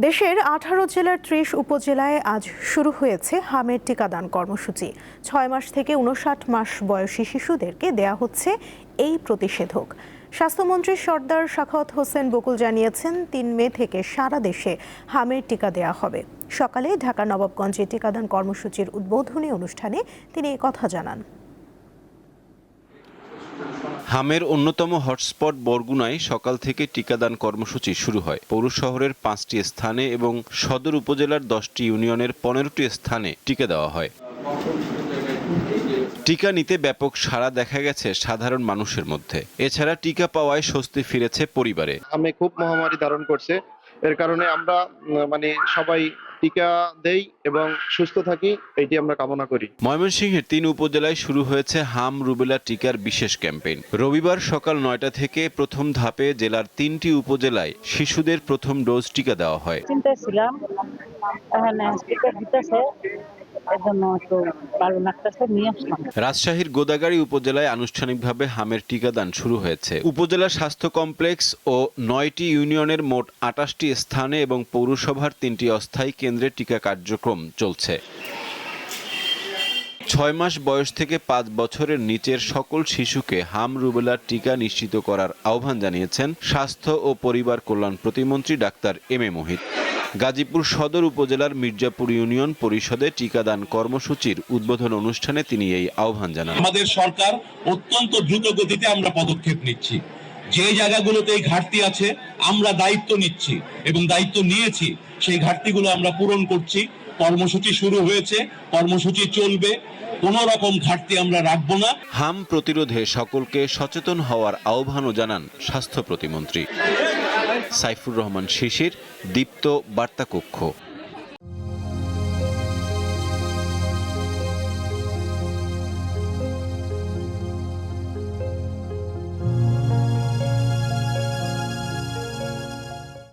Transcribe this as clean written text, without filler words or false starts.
দেশের 18 জেলার 30 উপজেলায় আজ শুরু হয়েছে হামের টিকাদান কর্মসূচি। 6 মাস থেকে 59 মাস বয়সী শিশুদেরকে দেয়া হচ্ছে এই প্রতিষেধক। স্বাস্থ্যমন্ত্রী সর্দার সাখাওয়াত হোসেন বকুল জানিয়েছেন 3 মে থেকে সারা দেশে হামের টিকা দেয়া হবে। সকালে ঢাকা নবাবগঞ্জে টিকাদান কর্মসূচির উদ্বোধনী অনুষ্ঠানে তিনি এই কথা জানান। হামের অন্যতম হটস্পট বরগুনায় সকাল থেকে টিকাদান কর্মসূচি শুরু হয়। পৌর শহরের 5টি স্থানে এবং সদর উপজেলার 10টি ইউনিয়নের 15টি স্থানে টিকা দেওয়া হয়। টিকা নিতে ব্যাপক সাড়া দেখা গেছে সাধারণ মানুষের মধ্যে। এছাড়া টিকা পাওয়ায় স্বস্তি ফিরেছে পরিবারে। হামে খুব মহামারী ধারণ করছে, এর কারণে আমরা সবাই টিকা দেই এবং সুস্থ থাকি, এটি আমরা কামনা করি। ময়মনসিংহের 3 উপজেলায় শুরু হয়েছে হাম রুবেলা টিকার বিশেষ ক্যাম্পেইন। রবিবার সকাল 9টা থেকে প্রথম ধাপে জেলার 3টি উপজেলায় শিশুদের প্রথম ডোজ টিকা দেওয়া হয়। চিন্তায় ছিলাম, রাজশাহীর গোদাগাড়ী উপজেলায় আনুষ্ঠানিকভাবে হামের টিকাদান শুরু হয়েছে। উপজেলা স্বাস্থ্য কমপ্লেক্স ও 9টি ইউনিয়নের মোট 28টি স্থানে এবং পৌরসভার 3টি অস্থায়ী কেন্দ্রে টিকা কার্যক্রম চলছে। 6 মাস বয়স থেকে 5 বছরের নিচের সকল শিশুকে হাম রুবেলার টিকা নিশ্চিত করার আহ্বান জানিয়েছেন স্বাস্থ্য ও পরিবার কল্যাণ প্রতিমন্ত্রী ডাক্তার এম এ মোহিত। গাজীপুর সদর উপজেলার মির্জাপুর ইউনিয়ন পরিষদে টিকাদান কর্মসূচির উদ্বোধন অনুষ্ঠানে তিনি এই আহ্বান জানান। আমাদের সরকার অত্যন্ত দ্রুত গতিতে আমরা পদক্ষেপ নিচ্ছি। যে জায়গাগুলোতে এই ঘাটতি আছে আমরা দায়িত্ব নিচ্ছি এবং দায়িত্ব নিয়েছি, সেই ঘাটতিগুলো আমরা পূরণ করছি। কর্মসূচি শুরু হয়েছে, কর্মসূচি চলবে, কোনো রকম ঘাটতি আমরা রাখবো না। হাম প্রতিরোধে সকলকে সচেতন হওয়ার আহ্বানও জানান স্বাস্থ্য প্রতিমন্ত্রী। সাইফুর রহমান শিশির, দীপ্ত বার্তা কক্ষ।